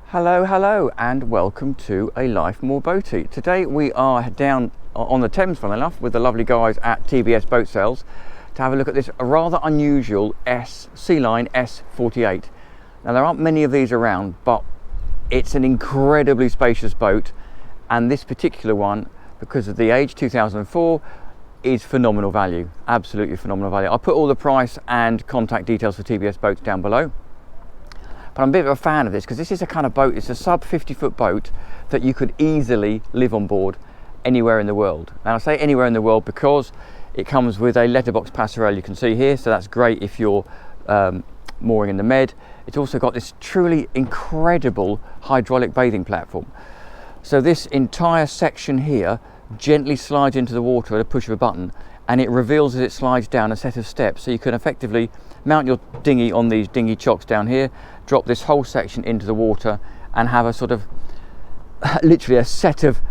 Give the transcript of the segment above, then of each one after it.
Hello and welcome to A Life More Boaty. Today we are down on the Thames, funnily enough, with the lovely guys at TBS Boat Sales to have a look at this rather unusual Sealine S48. Now there aren't many of these around, but it's an incredibly spacious boat, and this particular one, because of the age, 2004, is phenomenal value, absolutely phenomenal value. I'll put all the price and contact details for TBS Boats down below. But I'm a bit of a fan of this because this is a kind of boat, it's a sub 50-foot boat that you could easily live on board anywhere in the world. Now I say anywhere in the world because it comes with a letterbox passerelle you can see here, so that's great if you're mooring in the Med. It's also got this truly incredible hydraulic bathing platform. So this entire section here gently slides into the water at a push of a button, and it reveals as it slides down a set of steps, so you can effectively mount your dinghy on these dinghy chocks down here, drop this whole section into the water, and have a sort of literally a set of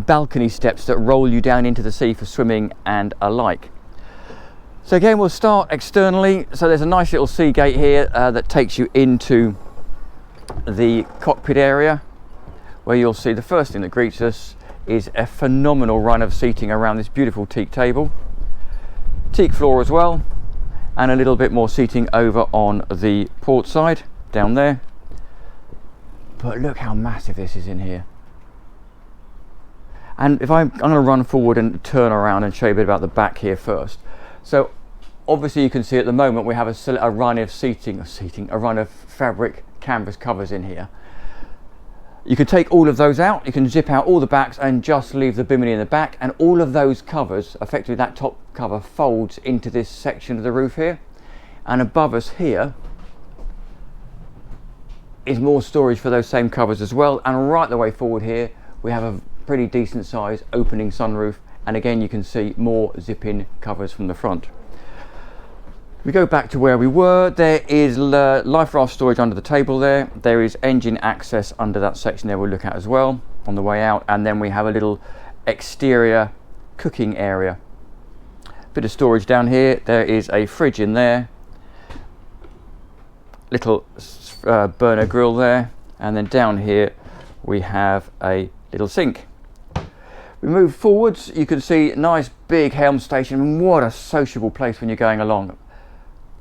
balcony steps that roll you down into the sea for swimming and alike. So again, we'll start externally. So there's a nice little sea gate here that takes you into the cockpit area, where you'll see the first thing that greets us is a phenomenal run of seating around this beautiful teak table, teak floor as well, and a little bit more seating over on the port side down there. But look how massive this is in here. And if I'm going to run forward and turn around and show you a bit about the back here first. So obviously you can see at the moment we have a run of a run of fabric canvas covers in here. You can take all of those out, you can zip out all the backs and just leave the bimini in the back, and all of those covers, effectively that top cover, folds into this section of the roof here. And above us here is more storage for those same covers as well, and right the way forward here we have a pretty decent size opening sunroof, and again you can see more zip-in covers from the front. We go back to where we were. There is life raft storage under the table there. There is engine access under that section there we'll look at as well on the way out, and then we have a little exterior cooking area. Bit of storage down here. There is a fridge in there, little burner grill there, and then down here we have a little sink. We move forwards, you can see nice big helm station, and what a sociable place when you're going along.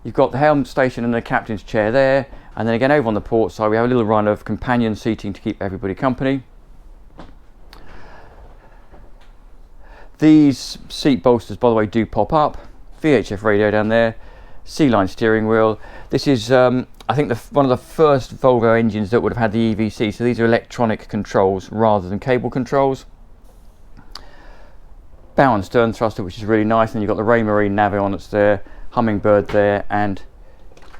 You've got the helm station and the captain's chair there, and then again over on the port side we have a little run of companion seating to keep everybody company. These seat bolsters, by the way, do pop up. VHF radio down there, Sealine steering wheel. This is I think one of the first Volvo engines that would have had the EVC, so these are electronic controls rather than cable controls. Bow and stern thruster, which is really nice, and you've got the Marina Navion that's there, Hummingbird there, and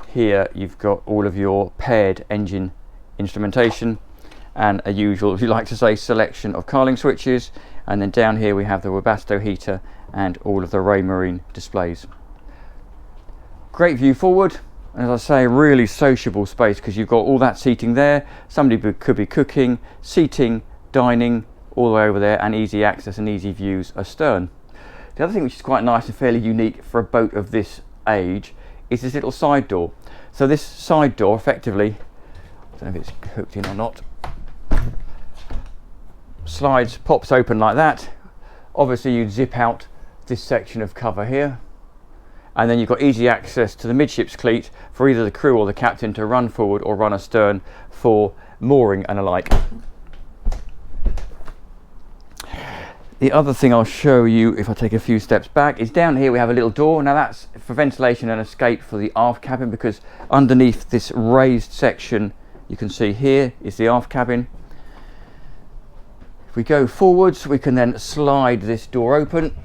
here you've got all of your paired engine instrumentation and a usual, if you like to say, selection of carling switches, and then down here we have the Webasto heater and all of the Raymarine displays. Great view forward, and as I say, really sociable space because you've got all that seating there. Somebody could be cooking, seating, dining, all the way over there, and easy access and easy views astern. The other thing which is quite nice and fairly unique for a boat of this age is this little side door. So this side door effectively, I don't know if it's hooked in or not, slides, pops open like that. Obviously you'd zip out this section of cover here, and then you've got easy access to the midships cleat for either the crew or the captain to run forward or run astern for mooring and alike. The other thing I'll show you, if I take a few steps back, is down here we have a little door. Now that's for ventilation and escape for the aft cabin, because underneath this raised section you can see here is the aft cabin. If we go forwards we can then slide this door open,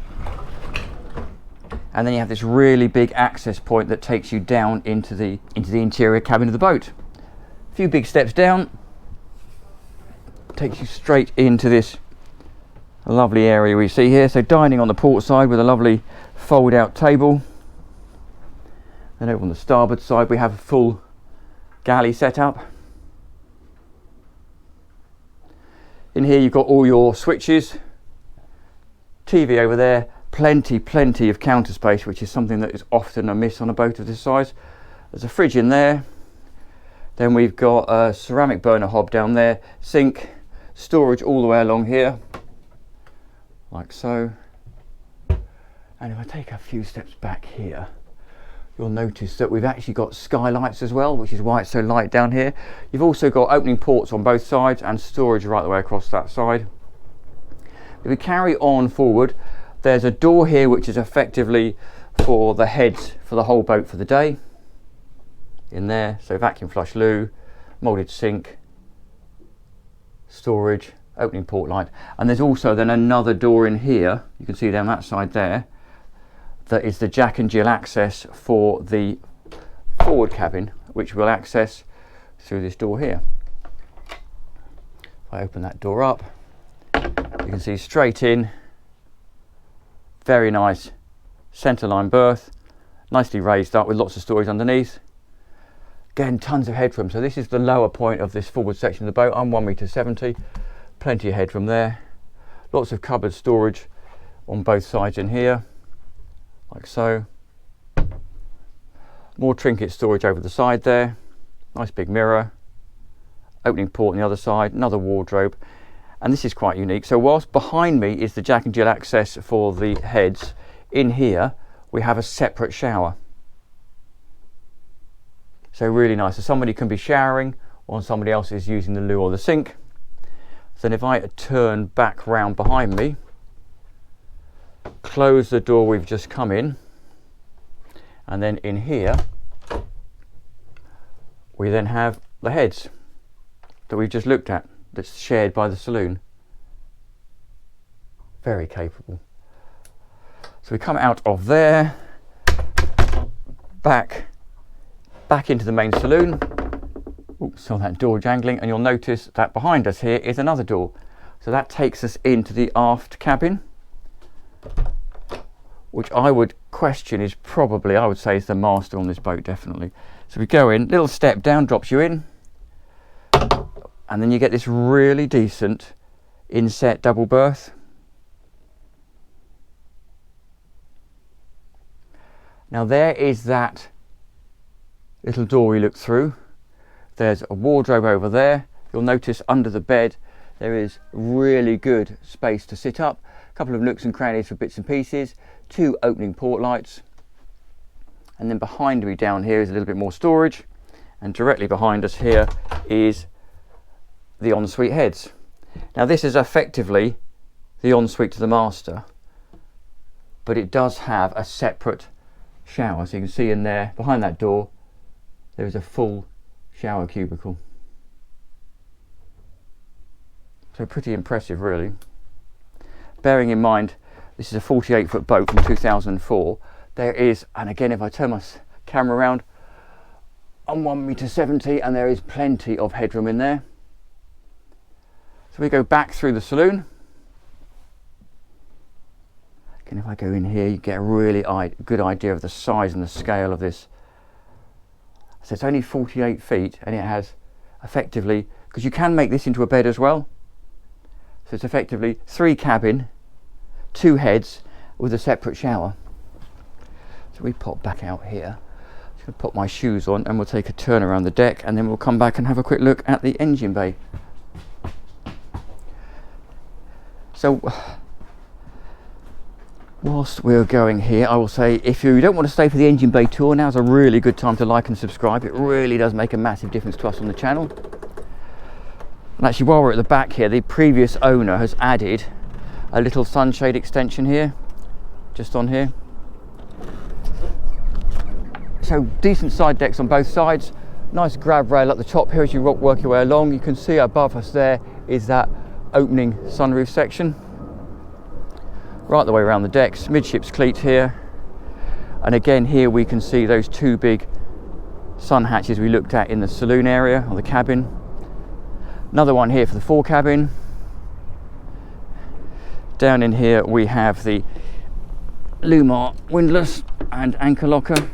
and then you have this really big access point that takes you down into the interior cabin of the boat. A few big steps down, takes you straight into this lovely area we see here. So dining on the port side with a lovely fold out table. Then over on the starboard side we have a full galley set up. In here you've got all your switches, TV over there, plenty of counter space, which is something that is often a miss on a boat of this size. There's a fridge in there. Then we've got a ceramic burner hob down there, sink, storage all the way along here, like so. And if I take a few steps back here, you'll notice that we've actually got skylights as well, which is why it's so light down here. You've also got opening ports on both sides and storage right the way across that side. If we carry on forward, there's a door here which is effectively for the heads for the whole boat for the day. In there, so vacuum flush loo, moulded sink, storage, opening port light. And there's also then another door in here, you can see down that side there, that is the Jack and Jill access for the forward cabin, which we'll access through this door here. If I open that door up, you can see straight in, very nice centerline berth, nicely raised up with lots of storage underneath. Again, tons of headroom. So this is the lower point of this forward section of the boat. I'm 1.70 m, plenty of headroom there. Lots of cupboard storage on both sides in here, like so. More trinket storage over the side there. Nice big mirror. Opening port on the other side, another wardrobe. And this is quite unique. So whilst behind me is the Jack and Jill access for the heads, in here we have a separate shower. So really nice. So somebody can be showering while somebody else is using the loo or the sink. So then if I turn back round behind me, close the door we've just come in, and then in here we then have the heads that we've just looked at, that's shared by the saloon. Very capable. So we come out of there, back into the main saloon. Oops, saw that door jangling, and you'll notice that behind us here is another door. So that takes us into the aft cabin, which I would question is probably, I would say, is the master on this boat, definitely. So we go in, little step down, drops you in, and then you get this really decent inset double berth. Now there is that little door we looked through. There's a wardrobe over there. You'll notice under the bed there is really good space to sit up. A couple of nooks and crannies for bits and pieces. 2 opening port lights. And then behind me down here is a little bit more storage. And directly behind us here is the ensuite heads. Now this is effectively the ensuite to the master, but it does have a separate shower. So you can see in there, behind that door, there is a full shower cubicle. So pretty impressive, really. Bearing in mind, this is a 48-foot boat from 2004. There is, and again, if I turn my camera around, I'm 1.70 m, and there is plenty of headroom in there. So we go back through the saloon. Again, if I go in here, you get a really good idea of the size and the scale of this. So it's only 48 feet, and it has effectively, because you can make this into a bed as well. So it's effectively 3 cabin, 2 heads with a separate shower. So we pop back out here. Just gonna put my shoes on, and we'll take a turn around the deck, and then we'll come back and have a quick look at the engine bay. So whilst we're going here, I will say, if you don't want to stay for the engine bay tour, now's a really good time to like and subscribe. It really does make a massive difference to us on the channel. And actually, while we're at the back here, the previous owner has added a little sunshade extension here, just on here. So decent side decks on both sides. Nice grab rail at the top here as you work your way along. You can see above us there is that opening sunroof section. Right the way around the decks, midships cleat here, and again here we can see those 2 big sun hatches we looked at in the saloon area or the cabin. Another one here for the fore cabin. Down in here we have the Lumar windlass and anchor locker.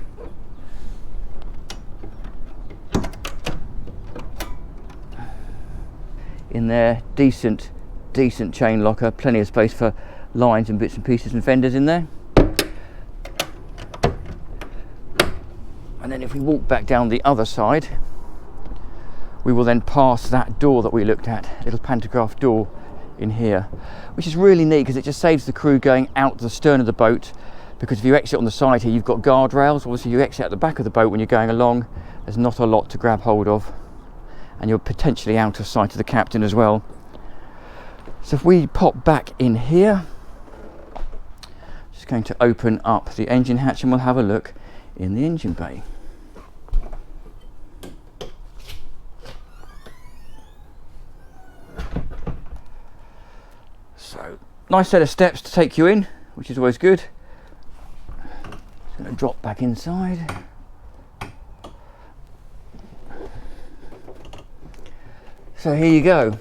In there, decent chain locker, plenty of space for lines and bits and pieces and fenders in there. And then if we walk back down the other side, we will then pass that door that we looked at, little pantograph door in here, which is really neat because it just saves the crew going out to the stern of the boat, because if you exit on the side here, you've got guardrails. Obviously you exit at the back of the boat when you're going along, there's not a lot to grab hold of, and you're potentially out of sight of the captain as well. So if we pop back in here, just going to open up the engine hatch and we'll have a look in the engine bay. So nice set of steps to take you in, which is always good. Just going to drop back inside. So here you go.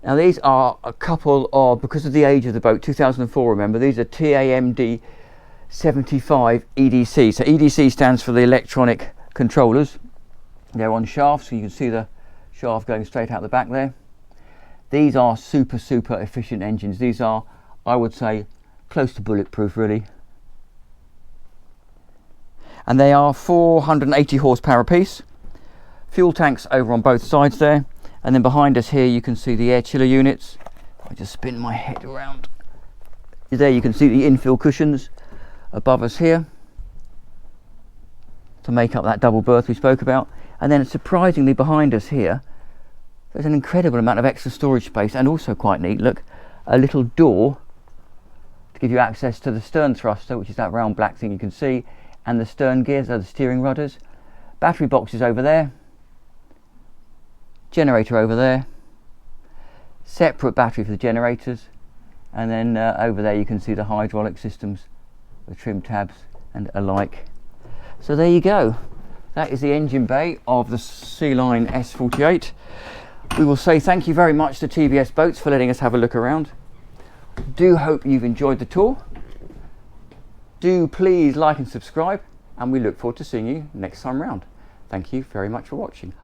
Now these are a couple of, because of the age of the boat, 2004 remember, these are TAMD 75 EDC. So EDC stands for the electronic controllers. They're on shafts, so you can see the shaft going straight out the back there. These are super efficient engines. These are, I would say, close to bulletproof really. And they are 480 horsepower apiece. Fuel tanks over on both sides there. And then behind us here you can see the air chiller units. I just spin my head around. There you can see the infill cushions above us here to make up that double berth we spoke about. And then surprisingly behind us here, there's an incredible amount of extra storage space, and also quite neat, look, a little door to give you access to the stern thruster, which is that round black thing you can see, and the stern gears are the steering rudders. Battery boxes over there. Generator over there, separate battery for the generators, and then over there you can see the hydraulic systems, the trim tabs and alike. So there you go, that is the engine bay of the Sealine S48. We will say thank you very much to TBS Boats for letting us have a look around. Do hope you've enjoyed the tour. Do please like and subscribe, and we look forward to seeing you next time round. Thank you very much for watching.